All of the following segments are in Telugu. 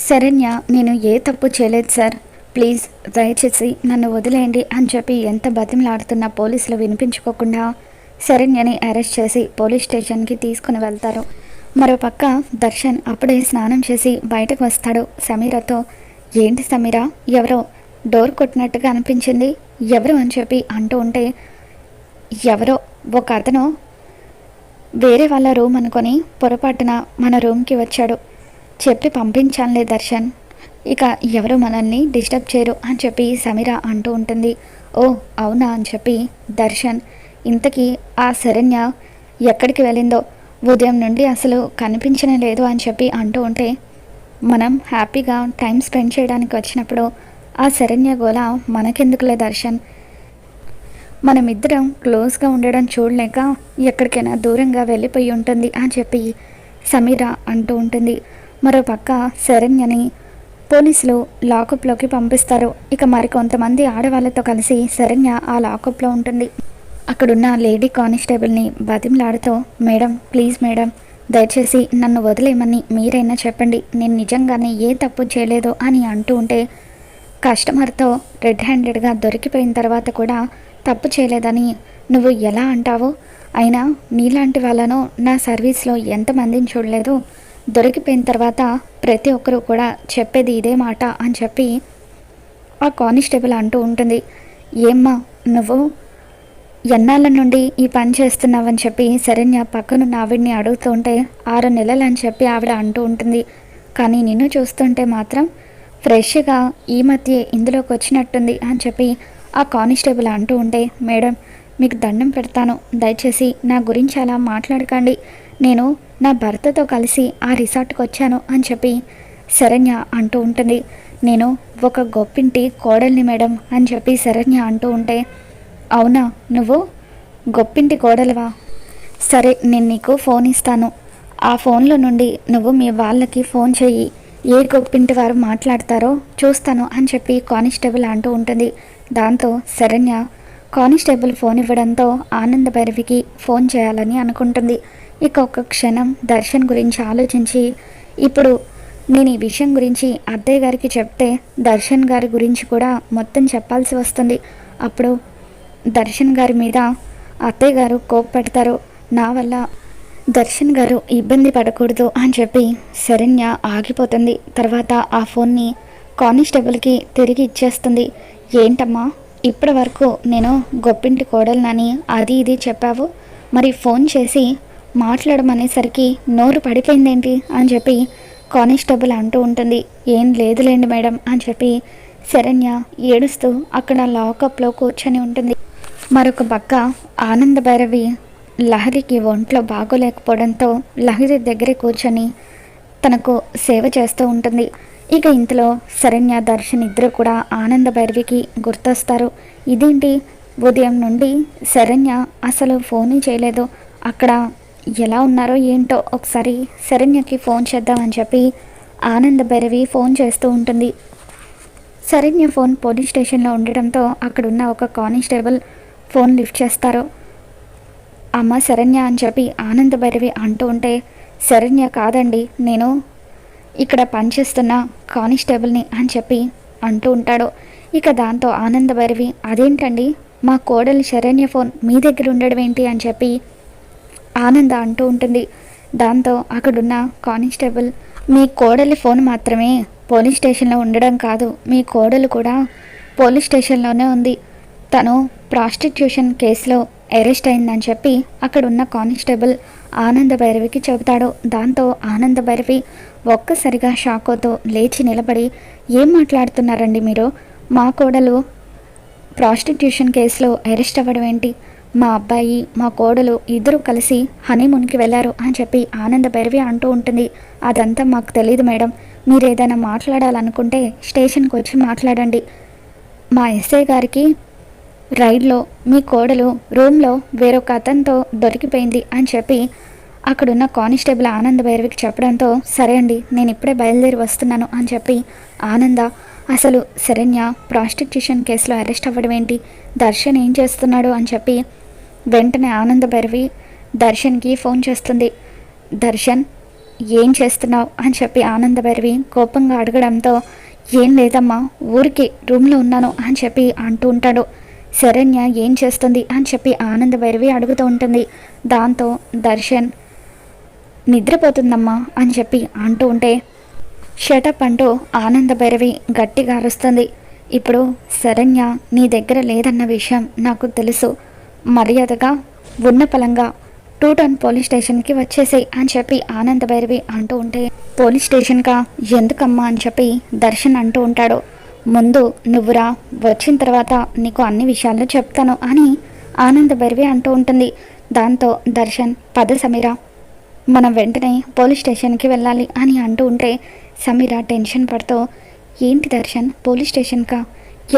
శరణ్య, నేను ఏ తప్పు చేయలేదు సార్, ప్లీజ్ దయచేసి నన్ను వదిలేయండి అని చెప్పి ఎంత బతిమలాడుతున్న పోలీసులు వినిపించుకోకుండా శరణ్యని అరెస్ట్ చేసి పోలీస్ స్టేషన్కి తీసుకుని వెళ్తారు. మరోపక్క దర్శన్ అప్పుడే స్నానం చేసి బయటకు వస్తాడు సమీరతో. ఏంటి సమీర, ఎవరో డోర్ కొట్టినట్టుగా అనిపించింది, ఎవరు అని చెప్పి అంటూ ఉంటే, ఎవరో ఒక అతను వేరే వాళ్ళ రూమ్ అనుకొని పొరపాటున మన రూమ్కి వచ్చాడు, చెప్పి పంపించానులే దర్శన్, ఇక ఎవరు మనల్ని డిస్టర్బ్ చేయరు అని చెప్పి సమీర అంటూ ఉంటుంది. ఓ అవునా అని చెప్పి దర్శన్, ఇంతకీ ఆ శరణ్య ఎక్కడికి వెళ్ళిందో, ఉదయం నుండి అసలు కనిపించనే లేదు అని చెప్పి అంటూ ఉంటే, మనం హ్యాపీగా టైం స్పెండ్ చేయడానికి వచ్చినప్పుడు ఆ శరణ్య గోల మనకెందుకులే దర్శన్, మనమిద్దరం క్లోజ్గా ఉండడం చూడలేక ఎక్కడికైనా దూరంగా వెళ్ళిపోయి ఉంటుంది అని చెప్పి సమీర అంటూ ఉంటుంది. మరోపక్క శరణ్యని పోలీసులు లాకప్లోకి పంపిస్తారు. ఇక మరికొంతమంది ఆడవాళ్ళతో కలిసి శరణ్య ఆ లాకప్లో ఉంటుంది. అక్కడున్న లేడీ కానిస్టేబుల్ని బతిమలాడుతూ, మేడం ప్లీజ్ మేడం, దయచేసి నన్ను వదిలేయమని మీరైనా చెప్పండి, నేను నిజంగానే ఏ తప్పు చేయలేదు అని అంటూ ఉంటే, కస్టమర్తో రెడ్ హ్యాండెడ్గా దొరికిపోయిన తర్వాత కూడా తప్పు చేయలేదని నువ్వు ఎలా అంటావు, అయినా నీలాంటి వాళ్ళను నా సర్వీస్లో ఎంతమందిని చూడలేదు, దొరికిపోయిన తర్వాత ప్రతి ఒక్కరూ కూడా చెప్పేది ఇదే మాట అని చెప్పి ఆ కానిస్టేబుల్ అంటూ ఉంటుంది. ఏమ్మా నువ్వు ఎన్నాళ్ళ నుండి ఈ పని చేస్తున్నావని చెప్పి శరణ్య పక్కనున్న ఆవిడ్ని అడుగుతూ ఉంటే, 6 నెలలు అని చెప్పి ఆవిడ అంటూ ఉంటుంది. కానీ నిన్ను చూస్తుంటే మాత్రం ఫ్రెష్గా ఈ మధ్య ఇందులోకి వచ్చినట్టుంది అని చెప్పి ఆ కానిస్టేబుల్ అంటూ ఉంటే, మేడం మీకు దండం పెడతాను, దయచేసి నా గురించి అలా మాట్లాడకండి, నేను నా భర్తతో కలిసి ఆ రిసార్ట్కి వచ్చాను అని చెప్పి శరణ్య అంటూ ఉంటుంది. నేను ఒక గొప్పింటి కోడల్ని మేడం అని చెప్పి శరణ్య అంటూ ఉంటే, అవునా నువ్వు గొప్పింటి కోడలువా, సరే నేను నీకు ఫోన్ ఇస్తాను, ఆ ఫోన్లో నుండి నువ్వు మీ వాళ్ళకి ఫోన్ చెయ్యి, ఏ గొప్పింటి వారు మాట్లాడతారో చూస్తాను అని చెప్పి కానిస్టేబుల్ అంటూ ఉంటుంది. దాంతో శరణ్య కానిస్టేబుల్ ఫోన్ ఇవ్వడంతో ఆనంద భైరవికి ఫోన్ చేయాలని అనుకుంటుంది. ఇక ఒక్క క్షణం దర్శన్ గురించి ఆలోచించి, ఇప్పుడు నేను ఈ విషయం గురించి అత్తయ్య గారికి చెప్తే దర్శన్ గారి గురించి కూడా మొత్తం చెప్పాల్సి వస్తుంది, అప్పుడు దర్శన్ గారి మీద అత్తయ్య గారు కోప్పడతారు, నా వల్ల దర్శన్ గారు ఇబ్బంది పడకూడదు అని చెప్పి శరణ్య ఆగిపోతుంది. తర్వాత ఆ ఫోన్ని కానిస్టేబుల్కి తిరిగి ఇచ్చేస్తుంది. ఏంటమ్మా ఇప్పటి వరకు నేను గొప్పింటి కోడలనని అది ఇది చెప్పావు, మరి ఫోన్ చేసి మాట్లాడమనేసరికి నోరు పడిపోయిందేంటి అని చెప్పి కానిస్టేబుల్ అంటూ ఉంటుంది. ఏం లేదులేండి మేడం అని చెప్పి శరణ్య ఏడుస్తూ అక్కడ లాకప్లో కూర్చొని ఉంటుంది. మరొక పక్క ఆనంద భైరవి లహరికి ఒంట్లో బాగోలేకపోవడంతో లహరి దగ్గరే కూర్చొని తనకు సేవ చేస్తూ ఉంటుంది. ఇక ఇంతలో శరణ్య దర్శన్ ఇద్దరు కూడా ఆనంద భైరవికి గుర్తొస్తారు. ఇదేంటి ఉదయం నుండి శరణ్య అసలు ఫోన్ చేయలేదు, అక్కడ ఎలా ఉన్నారో ఏంటో, ఒకసారి శరణ్యకి ఫోన్ చేద్దామని చెప్పి ఆనంద భైరవి ఫోన్ చేస్తూ ఉంటుంది. శరణ్య ఫోన్ పోలీస్ స్టేషన్లో ఉండడంతో అక్కడున్న ఒక కానిస్టేబుల్ ఫోన్ లిఫ్ట్ చేస్తారు. అమ్మ శరణ్య అని చెప్పి ఆనంద భైరవి అంటూ ఉంటే, శరణ్య కాదండి, నేను ఇక్కడ పనిచేస్తున్న కానిస్టేబుల్ని అని చెప్పి అంటూ ఉంటాడు. ఇక దాంతో ఆనంద భైరవి, అదేంటండి మా కోడలి శరణ్య ఫోన్ మీ దగ్గర ఉండడం ఏంటి అని చెప్పి ఆనంద అంటూ ఉంటుంది. దాంతో అక్కడున్న కానిస్టేబుల్, మీ కోడలి ఫోన్ మాత్రమే పోలీస్ స్టేషన్లో ఉండడం కాదు, మీ కోడలు కూడా పోలీస్ స్టేషన్లోనే ఉంది, తను ప్రాస్టిట్యూషన్ కేసులో అరెస్ట్ అయిందని చెప్పి అక్కడున్న కానిస్టేబుల్ ఆనంద భైరవికి చెబుతాడు. దాంతో ఆనంద భైరవి ఒక్కసారిగా షాక్ అవుతూ లేచి నిలబడి, ఏం మాట్లాడుతున్నారండి మీరు, మా కోడలు ప్రాస్టిట్యూషన్ కేసులో అరెస్ట్ అవ్వడం ఏంటి, మా అబ్బాయి మా కోడలు ఇద్దరు కలిసి హనీమూన్కి వెళ్ళారు అని చెప్పి ఆనంద భైరవి అంటూ ఉంటుంది. అదంతా మాకు తెలియదు మేడం, మీరు ఏదైనా మాట్లాడాలనుకుంటే స్టేషన్కి వచ్చి మాట్లాడండి, మా ఎస్ఐ గారికి రైడ్లో మీ కోడలు రూమ్లో వేరొక అతనితో దొరికిపోయింది అని చెప్పి అక్కడున్న కానిస్టేబుల్ ఆనంద భైరవికి చెప్పడంతో, సరే అండి నేను ఇప్పుడే బయలుదేరి వస్తున్నాను అని చెప్పి ఆనంద, అసలు శరణ్య ప్రాస్టిట్యూషన్ కేసులో అరెస్ట్ అవ్వడం ఏంటి, దర్శన్ ఏం చేస్తున్నాడు అని చెప్పి వెంటనే ఆనంద భైరవి దర్శన్కి ఫోన్ చేస్తుంది. దర్శన్ ఏం చేస్తున్నావు అని చెప్పి ఆనందభైరవి కోపంగా అడగడంతో ఏం లేదమ్మా, ఊరికి రూమ్లో ఉన్నాను అని చెప్పి అంటూ ఉంటాడు. శరణ్య ఏం చేస్తుంది అని చెప్పి ఆనందభైరవి అడుగుతూ ఉంటుంది. దాంతో దర్శన్ నిద్రపోతుందమ్మా అని చెప్పి అంటూ ఉంటే షటప్ అంటూ ఆనందభైరవి గట్టిగా అరుస్తుంది. ఇప్పుడు శరణ్య నీ దగ్గర లేదన్న విషయం నాకు తెలుసు, మర్యాదగా ఉన్న పలంగా 2 టౌన్ పోలీస్ స్టేషన్కి వచ్చేసేయి అని చెప్పి ఆనందభైరవి అంటూ ఉంటే పోలీస్ స్టేషన్కా ఎందుకమ్మా అని చెప్పి దర్శన్ అంటూ ఉంటాడు. ముందు నువ్వురా, వచ్చిన తర్వాత నీకు అన్ని విషయాలు చెప్తాను అని ఆనందభైరవి అంటూ ఉంటుంది. దాంతో దర్శన్ పద సమీర, మనం వెంటనే పోలీస్ స్టేషన్కి వెళ్ళాలి అని అంటూ ఉంటే సమీర టెన్షన్ పడుతూ ఏంటి దర్శన్ పోలీస్ స్టేషన్కా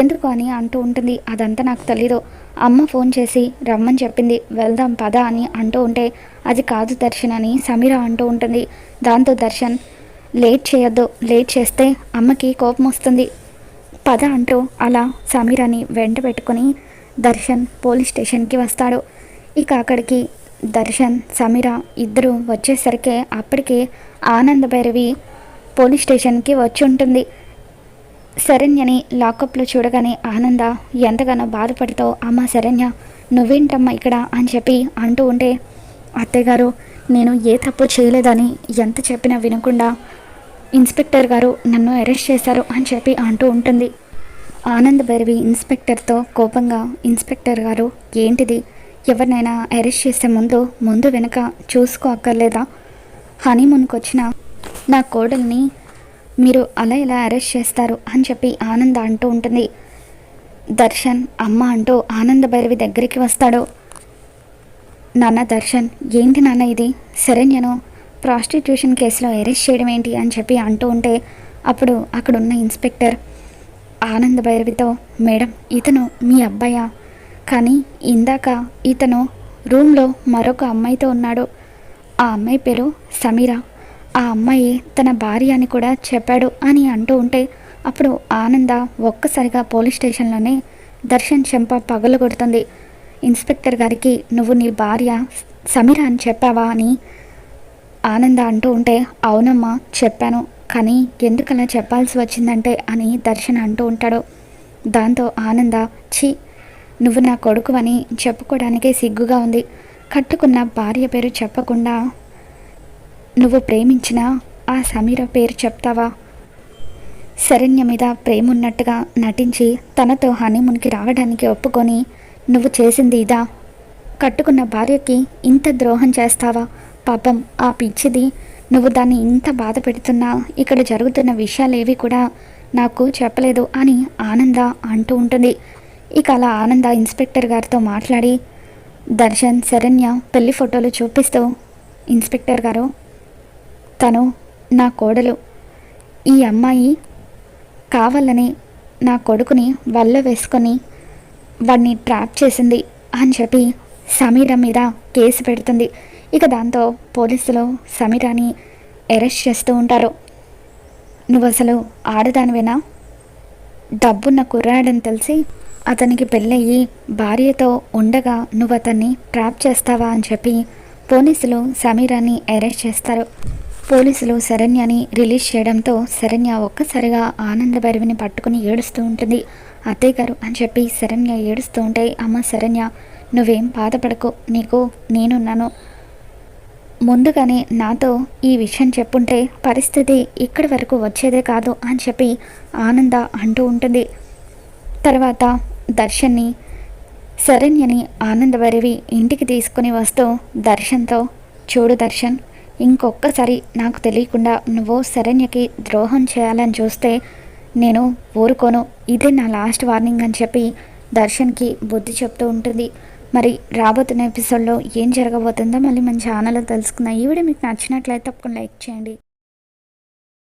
ఎందుకు అని అంటూ ఉంటుంది. అదంతా నాకు తెలీదు, అమ్మ ఫోన్ చేసి రమ్మని చెప్పింది, వెళ్దాం పద అని అంటూ ఉంటే అది కాదు దర్శన్ అని సమీర అంటూ ఉంటుంది. దాంతో దర్శన్ లేట్ చేయొద్దు, లేట్ చేస్తే అమ్మకి కోపం వస్తుంది, పద అంటూ అలా సమీరాని వెంట పెట్టుకొని దర్శన్ పోలీస్ స్టేషన్కి వస్తాడు. ఇక అక్కడికి దర్శన్ సమీర ఇద్దరు వచ్చేసరికి అప్పటికే ఆనందభైరవి పోలీస్ స్టేషన్కి వచ్చి ఉంటుంది. శరణ్యని లాకప్లో చూడగానే ఆనంద ఎంతగానో బాధపడుతూ అమ్మ శరణ్య నువ్వేంటమ్మా ఇక్కడ అని చెప్పి అంటూ ఉంటే అత్తయ్యగారు నేను ఏ తప్పు చేయలేదని ఎంత చెప్పినా వినకుండా ఇన్స్పెక్టర్ గారు నన్ను అరెస్ట్ చేశారు అని చెప్పి అంటూ ఉంటుంది. ఆనందభైరవి ఇన్స్పెక్టర్తో కోపంగా ఇన్స్పెక్టర్ గారు ఏంటిది, ఎవరినైనా అరెస్ట్ చేసే ముందు వెనక చూసుకో అక్కర్లేదా, హనీమూన్కి వచ్చిన నా కోడల్ని మీరు అలా ఇలా అరెస్ట్ చేస్తారు అని చెప్పి ఆనంద అంటూ ఉంటుంది. దర్శన్ అమ్మ అంటూ ఆనందభైరవి దగ్గరికి వస్తాడు. నాన్న దర్శన్ ఏంటి నాన్న ఇది, శరణ్యను ప్రాస్టిట్యూషన్ కేసులో అరెస్ట్ చేయడం ఏంటి అని చెప్పి అంటూ ఉంటే అప్పుడు అక్కడున్న ఇన్స్పెక్టర్ ఆనందభైరవితో మేడం ఇతను మీ అబ్బాయా, కానీ ఇందాక ఇతను రూమ్లో మరొక అమ్మాయితో ఉన్నాడు, ఆ అమ్మాయి పేరు సమీర, ఆ అమ్మాయి తన భార్య అని కూడా చెప్పాడు అని అంటూ ఉంటే అప్పుడు ఆనంద ఒక్కసారిగా పోలీస్ స్టేషన్లోనే దర్శన్ చెంప పగలు కొడుతుంది. ఇన్స్పెక్టర్ గారికి నువ్వు నీ భార్య సమీర అని చెప్పావా అని ఆనంద అంటూ ఉంటే అవునమ్మా చెప్పాను, కానీ ఎందుకలా చెప్పాల్సి వచ్చిందంటే అని దర్శన్ అంటూ ఉంటాడు. దాంతో ఆనంద ఛీ నువ్వు నా కొడుకు అని చెప్పుకోవడానికే సిగ్గుగా ఉంది, కట్టుకున్న భార్య పేరు చెప్పకుండా నువ్వు ప్రేమించిన ఆ సమీర పేరు చెప్తావా, శరణ్య మీద ప్రేమ ఉన్నట్టుగా నటించి తనతో హనీమూన్కి రావడానికి ఒప్పుకొని నువ్వు చేసింది ఇదా, కట్టుకున్న భార్యకి ఇంత ద్రోహం చేస్తావా, పాపం ఆ పిచ్చిది, నువ్వు దాన్ని ఇంత బాధ పెడుతున్నా ఇక్కడ జరుగుతున్న విషయాలేవి కూడా నాకు చెప్పలేదు అని ఆనంద అంటూ ఉంటుంది. ఇక అలా ఆనంద ఇన్స్పెక్టర్ గారితో మాట్లాడి దర్శన్ శరణ్య పెళ్లి ఫోటోలు చూపిస్తూ ఇన్స్పెక్టర్ గారు తను నా కోడలు, ఈ అమ్మాయి కావాలని నా కొడుకుని వల్ల వేసుకొని వాడిని ట్రాప్ చేసింది అని చెప్పి సమీర మీద కేసు పెడుతుంది. ఇక దాంతో పోలీసులు సమీరాని అరెస్ట్ చేస్తూ ఉంటారు. నువ్వు అసలు ఆడదానివేనా, డబ్బున్న కుర్రాడని తెలిసి అతనికి పెళ్ళయ్యి భార్యతో ఉండగా నువ్వు అతన్ని ట్రాప్ చేస్తావా అని చెప్పి పోలీసులు సమీరాని అరెస్ట్ చేస్తారు. పోలీసులు శరణ్యని రిలీజ్ చేయడంతో శరణ్య ఒక్కసారిగా ఆనందభైరవిని పట్టుకుని ఏడుస్తూ ఉంటుంది. అత్తయ్య గారు అని చెప్పి శరణ్య ఏడుస్తూ ఉంటే అమ్మ శరణ్య నువ్వేం బాధపడకు, నీకు నేనున్నాను, ముందుగానే నాతో ఈ విషయం చెప్పుంటే పరిస్థితి ఇక్కడి వరకు వచ్చేదే కాదు అని చెప్పి ఆనంద అంటూ ఉంటుంది. తర్వాత దర్శన్ని శరణ్యని ఆనందభైరవి ఇంటికి తీసుకుని వస్తూ దర్శన్తో చూడు దర్శన్, ఇంకొక్కసారి నాకు తెలియకుండా నువ్వు శరణ్యకి ద్రోహం చేయాలని చూస్తే నేను ఊరుకోను, ఇదే నా లాస్ట్ వార్నింగ్ అని చెప్పి దర్శన్కి బుద్ధి చెప్తూ ఉంటుంది. మరి రాబోతున్న ఎపిసోడ్లో ఏం జరగబోతుందో మళ్ళీ మన ఛానల్లో తెలుసుకుందాం. ఈ వీడియో మీకు నచ్చినట్లయితే తప్పకుండా లైక్ చేయండి.